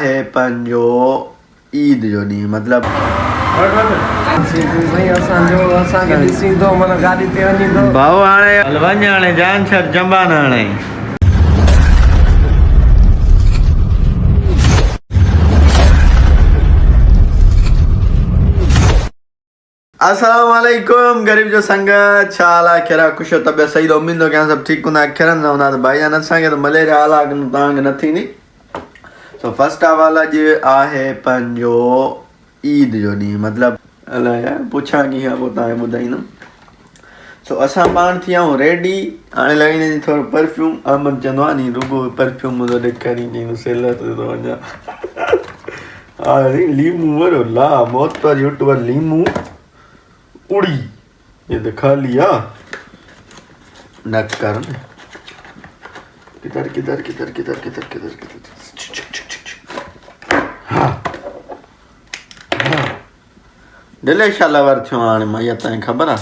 है पंजो ईद जो नी मतलब भाऊ हाणे हलवंज हाणे जान छर जंबान हाणे अस्सलाम वालेकुम गरीब जो संगत छाला केरा खुशो तबियत सही तो उम्मीद हो क्या सब ठीक कुना खरन ना तो भाई जान संगे तो मलेरिया आला तांग नथी नी सो फर्स्ट वाला जे आहे पंजो ईद जो नी मतलब अला यार पूछा की है वो ताए बुधाइनो सो असा पान थी आऊं रेडी आने लगी ने थोड़ा परफ्यूम अमन चंदवानी रुगो परफ्यूम मुझे देखनी नी सेल तो वजा अरे लीमू वरो ला मौत पर यूट्यूबर लीमू उड़ी ये दिखा लिया नक कर किधर किधर किधर किधर किधर किधर किधर हाँ दिले शाला वर थियो आने मैं ताई खबर आ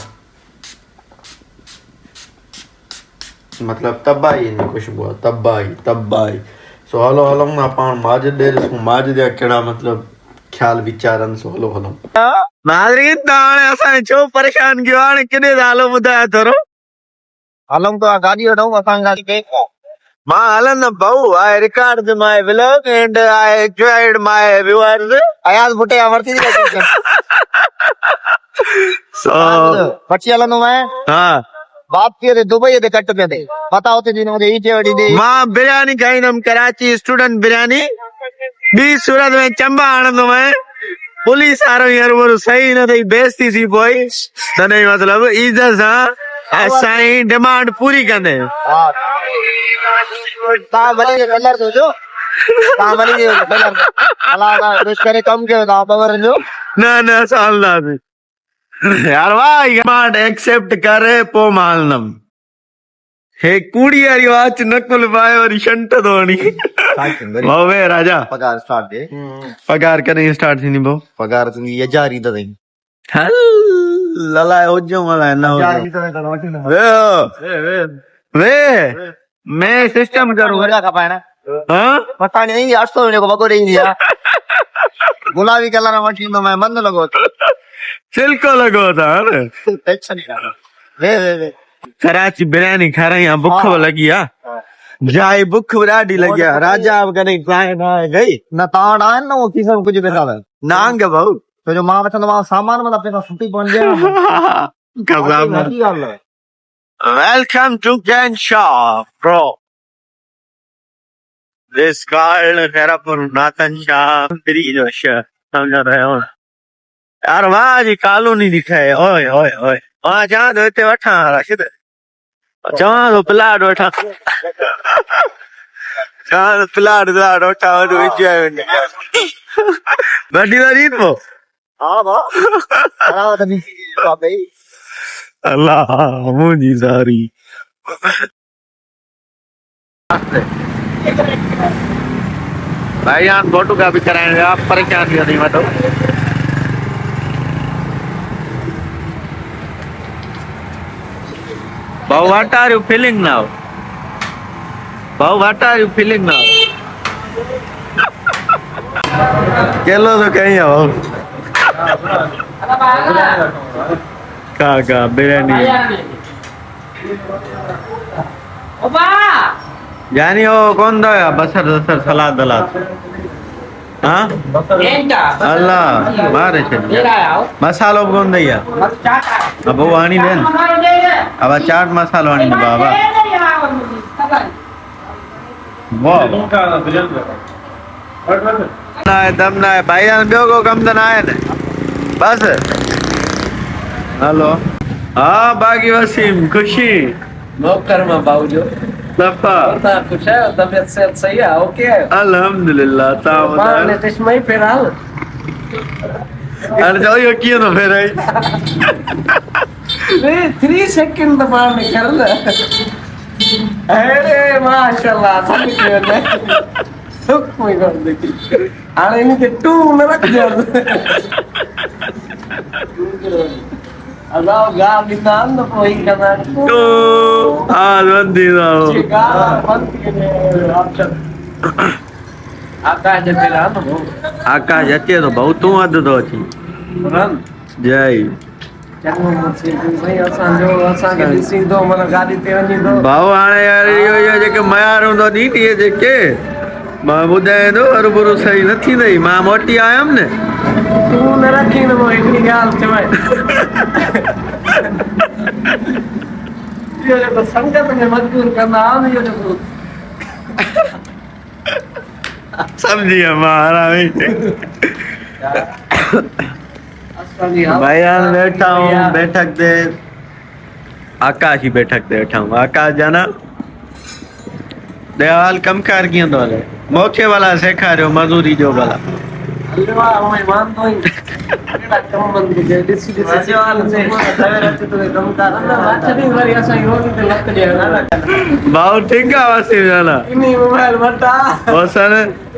मतलब तबाही ने कुछ हुआ तबाही सो हलो हलो ना पान माज दे सो माज दे केड़ा मतलब ख्याल विचारन सो हलो हलो मादरी ताणे असा छो परेशान कियो हाणे किने हालो बुधाया थोरो हलम तो गाड़ी वठो असां गाड़ी पे मां हलन न भाऊ I record my vlog and I enjoyed my viewers आयाज बुटे आवर्ती सो पछी हलनो मैं हां बात के दुबई दे कट पे दे बताओ ते दिन दे ईटे वडी दे मां बिरयानी खाइनम कराची स्टूडेंट बिरयानी बी सूरत में चंबा आनंदो मैं पुलिस आ रही है वो सही न थी बेइज्जती सी पोई तने मतलब इज्जत सा असाई डिमांड पूरी कंदे हां ता भले कलर दो जो ता भले कलर अला दा रिस्क करे कम के दा पावर जो ना साल ना यार वाह डिमांड एक्सेप्ट करे पो मालनम हे कूड़ी वाली वाच नकुल पाए और शंट धोनी भावे राजा पगार स्टार्ट दे पगार करें स्टार्ट थी नहीं भाऊ पगार तुम ये जारी दा दई हल लला हो जो मला ना हो वे मैं सिस्टम करूंगा का पाना हां पता नहीं 800 को बको नहीं दिया गुलाबी कलर मशीन तो मैं बंद लगो चिलको लगो था ना टेंशन नहीं वे कराची बिरयानी खा रहे हैं भूख लगी है जाए भूख ॾाढी लगी है राजा अब कने खाए ना गई ना ताण आन ना वो किसम कुछ पैसा है नांग भाऊ तो जो मां बचन मां सामान मतलब पैसा सुटी बन गया कबाब वेलकम टू कैन shop bro this called Khairapur नाथन शाह ब्रिज समझ रहे हो यार वहां जी कॉलोनी दिखाए ओए ओए ओए वहां जा दो ते वठा राशिद जवां तो प्लाट वठा जवां प्लाट वठा तो एंजॉयमेंट बड़ी बड़ी तो हां बा खराब तभी बाबे अल्लाह मुझी सारी भाई यार फोटो का भी कराएंगे आप परेशान नहीं मत हो Bow, what are you feeling now? Bow, what are you feeling now? चलो तो कहीं आओ का बिरयानी जानी हो कौन दो या बसर बसर सलाद दलाद हाँ अल्लाह मारे चल मसालो कौन दिया अब वो आनी देन अब चाट मसालो आनी दे बाबा वाह ना है दम ना है भाई जान बियो को कम दन आए ने बस हेलो हाँ बाकी वसीम खुशी नौकर में बाबूजो दफा खुश है तबीयत से सही है ओके अल्हम्दुलिल्लाह ता मां ने चश्मा ही पहना अरे जाओ ये क्यों ना फिर आई रे 3 सेकंड तो मार ने कर ले अरे माशाल्लाह सही है तो कोई कर देखी आने नहीं के 2 में रख दिया अलाव गा बिनान तो कोई करना तो आज बंदी ना हो गा बंदी ने ऑप्शन आकाश जते रहंदो हो आकाश अचे थो भाऊ तूं अधु थो अची रन जय चङो मुझे भई असांजो असांखे ॾिसी थो मन गाॾी ते वञी थो भाऊ हाणे यार इहो जेके मयार हूंदो नी इहे जेके मां ॿुधायां थो हरूभरू सही न थींदई मां मोटी आयुमि न तूं न रखी न पोइ हिकिड़ी ॻाल्हि चवाए इहो जेको संगत में मजबूर कंदा आहिनि इहो जेको समझी वियुमि मां हरामी असांजी भाई हाणे वेठा हूं बैठक ते आकाश जी बैठक ते वेठा हूं आकाश जाना देवाल कमकार कीअं थो हले मूंखे भला सेखारियो मज़ूरी जो भला हलो हाणे वांदो ई कहिड़ा कम बंदि कजे ॾिसी सवाल से सवेर अचे तो कम कर अचनी वरी असां रोटी ते लत ॾियण भाऊ ठीकु आहे वसीम जाना इनी मोबाइल वटा ओसन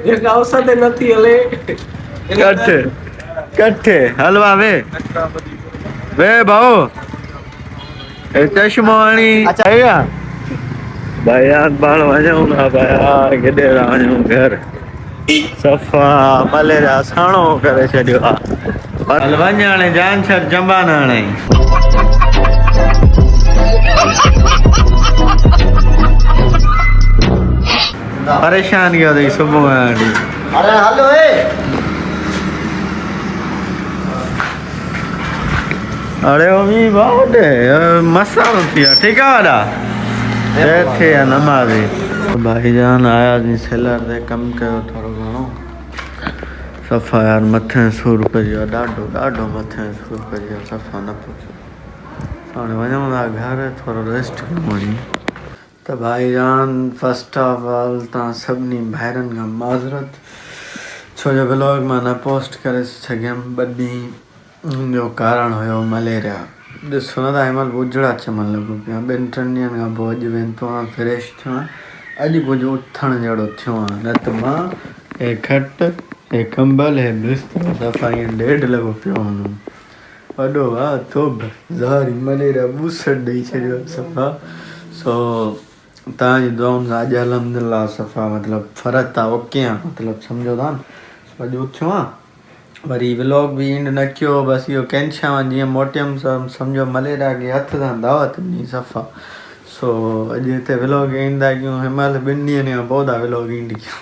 जेका औसत नथी हले कट्ठे हलवा वे भाऊ ए चश्मो हणी अच्छा भाई यार पाण वञूं था भाई केॾे था वञूं घर सफ़ा मलेरिया साणो करे छॾियो आहे हल वञ हाणे जान छॾ जंबा न हाणे परेशान कयो अथई सुबुह खां अरे हलो ए अरे ओमी भाऊ ॾे मसालो थी वियो ठीकु आहे वॾा थे नमाज़ी भाईजान आया जी सेलर ते कमु कयो थोरो घणो सफ़ा यार मथे सूर पइजी वियो ॾाढो ॾाढो मथे सूर पइजी वियो सफ़ा न पुछो हाणे वञूं था घर थोरो रेस्ट कयूं वञी त भाईजान फस्ट ऑफ ऑल तव्हां सभिनी भाइरनि खां माज़रत छो जो व्लॉग मां न पोस्ट करे सघियमि 2 ॾींहं जो कारण हुयो मलेरिया ॾिसो न त हिनमहिल उजड़ा चमन लॻो पिया 2-3 ॾींहंनि खां पोइ अॼु वेंदो आहियां फ्रेश थियो आहियां अॼु कुझु उथण जहिड़ो थियो आहे न त मां हे खट हे कंबल हे बिस्तरो सफ़ा ईअं ॾेढ लॻो पियो हूंदो वॾो आहे थोब ज़हरी मलेरिया बूसट ॾेई छॾियो सफ़ा सो तव्हांजी दुआउनि सां अॼु अलहमदिल्ला सफ़ा मतिलबु फ़र्क़ु आहे ओके आहे मतिलबु सम्झो था न अॼु उथियो आहे वरी व्लॉग बि एंड न कयो बसि इहो कैंशा जीअं मोटियमि सम्झो मलेरिया खे हथ सां दावत ॾिनी सफ़ा सो अॼु हिते व्लॉग एंड था कयूं हिनमहिल 2 ॾींहंनि खां पोइ था व्लॉग एंड कयूं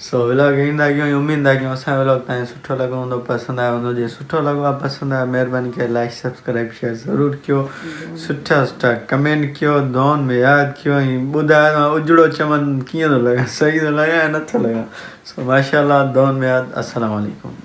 सो व्लॉग एंड था कयूं उमेद था कयूं असांजो व्लॉग तव्हांखे सुठो लॻो हूंदो पसंदि आयो हूंदो जे सुठो लॻो आहे पसंदि आयो महिरबानी करे लाइक सब्सक्राइब शेयर ज़रूरु कयो सुठा सुठा कमेंट कयो दुआउनि में यादि कयो ऐं ॿुधायो तव्हां उजड़ो चमन कीअं थो लॻे सही थो लॻे या नथो लॻे सो माशाअल्लाह दुआउनि में यादि अस्सलाम वालेकुम